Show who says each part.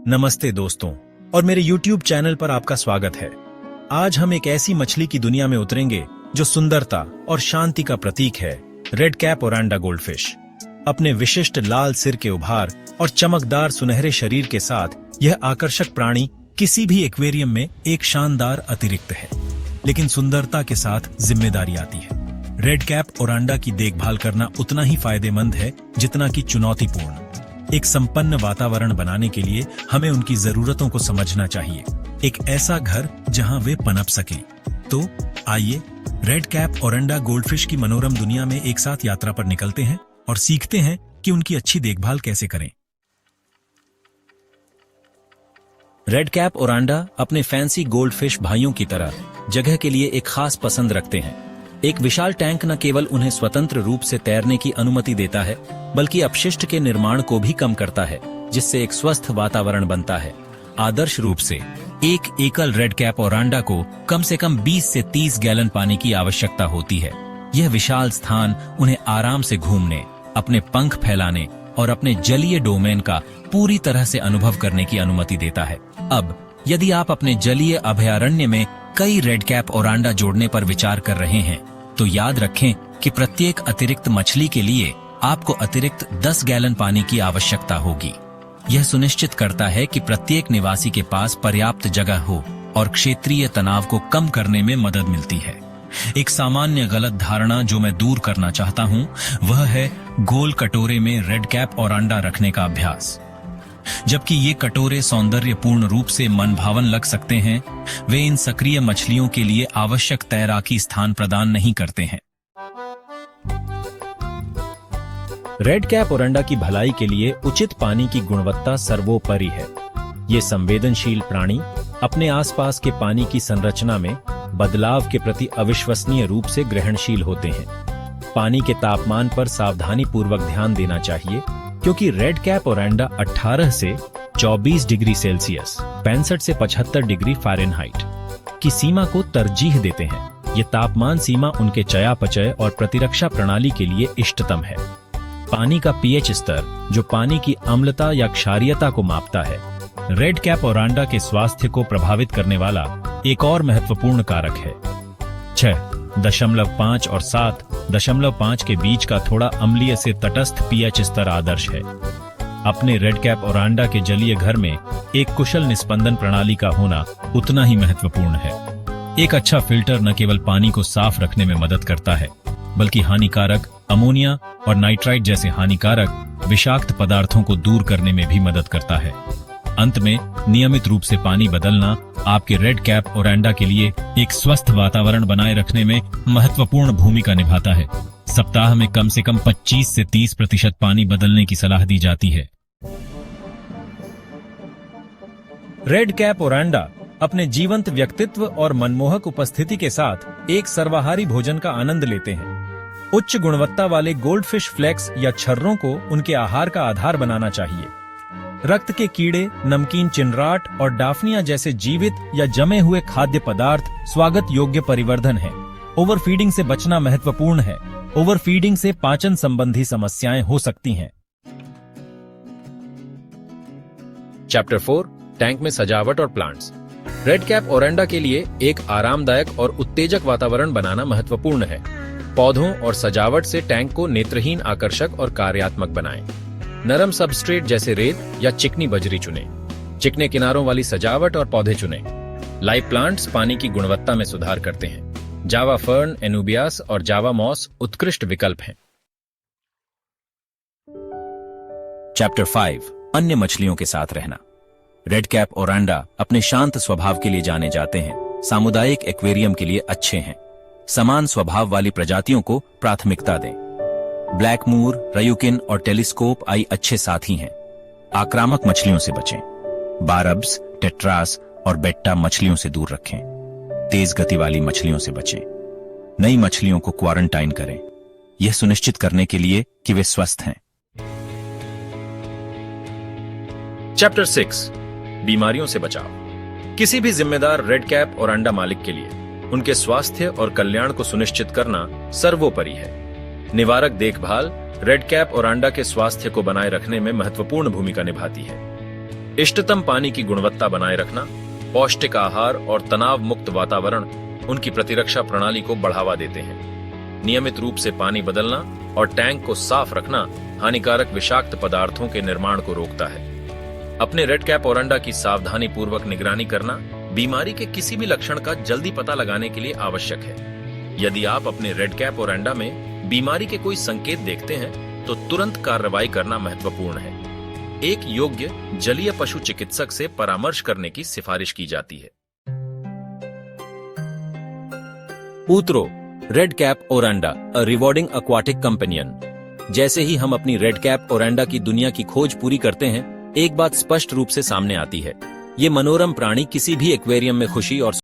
Speaker 1: नमस्ते दोस्तों, और मेरे YouTube चैनल पर आपका स्वागत है। आज हम एक ऐसी मछली की दुनिया में उतरेंगे जो सुंदरता और शांति का प्रतीक है, रेड कैप ओरंडा गोल्डफिश। अपने विशिष्ट लाल सिर के उभार और चमकदार सुनहरे शरीर के साथ यह आकर्षक प्राणी किसी भी एक्वेरियम में एक शानदार अतिरिक्त है। लेकिन सुंदरता के साथ जिम्मेदारी आती है। रेड कैप ओरंडा की देखभाल करना उतना ही फायदेमंद है जितना कि चुनौतीपूर्ण। एक संपन्न वातावरण बनाने के लिए हमें उनकी जरूरतों को समझना चाहिए, एक ऐसा घर जहां वे पनप सकें। तो आइए रेड कैप ओरंडा गोल्डफिश की मनोरम दुनिया में एक साथ यात्रा पर निकलते हैं और सीखते हैं कि उनकी अच्छी देखभाल कैसे करें। रेड कैप ओरंडा अपने फैंसी गोल्डफिश भाइयों की तरह जगह के लिए एक खास पसंद रखते हैं। एक विशाल टैंक न केवल उन्हें स्वतंत्र रूप से तैरने की अनुमति देता है, बल्कि अपशिष्ट के निर्माण को भी कम करता है, जिससे एक स्वस्थ वातावरण बनता है। आदर्श रूप से एक एकल रेड कैप ओरंडा को कम से कम 20 से 30 गैलन पानी की आवश्यकता होती है। यह विशाल स्थान उन्हें आराम से घूमने, अपने पंख फैलाने और अपने जलीय डोमेन का पूरी तरह से अनुभव करने की अनुमति देता है। अब यदि आप अपने जलीय अभयारण्य में कई रेड कैप ओरंडा जोड़ने पर विचार कर रहे हैं, तो याद रखें कि प्रत्येक अतिरिक्त मछली के लिए आपको अतिरिक्त 10 गैलन पानी की आवश्यकता होगी। यह सुनिश्चित करता है कि प्रत्येक निवासी के पास पर्याप्त जगह हो और क्षेत्रीय तनाव को कम करने में मदद मिलती है। एक सामान्य गलत धारणा जो मैं दूर करना चाहता हूं, वह है गोल कटोरे में रेड कैप ओरंडा रखने का अभ्यास। जबकि ये कटोरे सौंदर्यपूर्ण रूप से मनभावन लग सकते हैं, वे इन सक्रिय मछलियों के लिए आवश्यक तैराकी स्थान प्रदान नहीं करते हैं। रेड कैप ओरंडा की भलाई के लिए उचित पानी की गुणवत्ता सर्वोपरि है। ये संवेदनशील प्राणी अपने आसपास के पानी की संरचना में बदलाव के प्रति अविश्वसनीय रूप से ग्रहणशील होते हैं। पानी के तापमान पर सावधानी पूर्वक ध्यान देना चाहिए, क्योंकि रेड कैप ओरंडा 18 से 24 डिग्री सेल्सियस 65 से 75 डिग्री फ़ारेनहाइट की सीमा को तरजीह देते हैं। ये तापमान सीमा उनके चयापचय और प्रतिरक्षा प्रणाली के लिए इष्टतम है। पानी का पीएच स्तर, जो पानी की अम्लता या क्षारीयता को मापता है, रेड कैप ओरंडा के स्वास्थ्य को प्रभावित करने वाला एक और महत्वपूर्ण कारक है। 6.5 और 7.5 के बीच का थोड़ा अम्लीय से तटस्थ पीएच स्तर आदर्श है। अपने रेड कैप ओरंडा के जलीय घर में एक कुशल निस्पंदन प्रणाली का होना उतना ही महत्वपूर्ण है। एक अच्छा फिल्टर न केवल पानी को साफ रखने में मदद करता है, बल्कि हानिकारक अमोनिया और नाइट्राइट जैसे हानिकारक विषाक्त पदार्थों को दूर करने में भी मदद करता है। अंत में नियमित रूप से पानी बदलना आपके रेड कैप ओरंडा के लिए एक स्वस्थ वातावरण बनाए रखने में महत्वपूर्ण भूमिका निभाता है। सप्ताह में कम से कम 25 से 30% पानी बदलने की सलाह दी जाती है। रेड कैप ओरंडा अपने जीवंत व्यक्तित्व और मनमोहक उपस्थिति के साथ एक सर्वाहारी भोजन का आनंद लेते हैं। उच्च गुणवत्ता वाले गोल्डफिश फ्लेक्स या छर्रों को उनके आहार का आधार बनाना चाहिए। रक्त के कीड़े, नमकीन चिनराट और डाफनिया जैसे जीवित या जमे हुए खाद्य पदार्थ स्वागत योग्य परिवर्धन हैं। ओवरफीडिंग से बचना महत्वपूर्ण है। ओवरफीडिंग से पाचन संबंधी समस्याएं हो सकती हैं। चैप्टर 4, टैंक में सजावट और प्लांट्स। रेड कैप ओरंडा के लिए एक आरामदायक और उत्तेजक वातावरण बनाना महत्वपूर्ण है। पौधों और सजावट से टैंक को नेत्रहीन, आकर्षक और कार्यात्मक बनाएं। नरम सबस्ट्रेट जैसे रेत या चिकनी बजरी चुनें। चिकने किनारों वाली सजावट और पौधे चुनें। लाइव प्लांट्स पानी की गुणवत्ता में सुधार करते हैं। जावा फर्न, एनुबियास और जावा मॉस उत्कृष्ट विकल्प हैं। चैप्टर 5, अन्य मछलियों के साथ रहना। रेड कैप ओरंडा अपने शांत स्वभाव के लिए जाने जाते हैं। सामुदायिक एक्वेरियम के लिए अच्छे हैं। समान स्वभाव वाली प्रजातियों को प्राथमिकता दें। ब्लैक मूर, रयुकिन और टेलीस्कोप आई अच्छे साथी हैं। आक्रामक मछलियों से बचें। बारब्स, टेट्रास और बेट्टा मछलियों से दूर रखें। तेज गति वाली मछलियों से बचें। नई मछलियों को क्वारंटाइन करें, यह सुनिश्चित करने के लिए कि वे स्वस्थ हैं। चैप्टर 6, बीमारियों से बचाव। किसी भी जिम्मेदार रेड कैप ओरंडा मालिक के लिए उनके स्वास्थ्य और कल्याण को सुनिश्चित करना सर्वोपरि है। निवारक देखभाल रेड कैप ओरंडा के स्वास्थ्य को बनाए रखने में महत्वपूर्ण भूमिका निभाती है। इष्टतम पानी की गुणवत्ता बनाए रखना, पौष्टिक आहार और तनाव मुक्त वातावरण उनकी प्रतिरक्षा प्रणाली को बढ़ावा देते हैं। नियमित रूप से पानी बदलना और टैंक को साफ रखना हानिकारक विषाक्त पदार्थों के निर्माण को रोकता है। अपने रेड कैप ओरंडा की सावधानी पूर्वक निगरानी करना बीमारी के किसी भी लक्षण का जल्दी पता लगाने के लिए आवश्यक है। यदि आप अपने रेड कैप ओरंडा में बीमारी के कोई संकेत देखते हैं तो तुरंत कार्रवाई करना महत्वपूर्ण है। एक योग्य जलीय पशु चिकित्सक से परामर्श करने की सिफारिश की जाती है। ऊतरो, रेड कैप ओरंडा, अ रिवॉर्डिंग एक्वाटिक कंपेनियन। जैसे ही हम अपनी रेड कैप ओरंडा की दुनिया की खोज पूरी करते हैं, एक बात स्पष्ट रूप से सामने आती है। ये मनोरम प्राणी किसी भी एक्वेरियम में खुशी और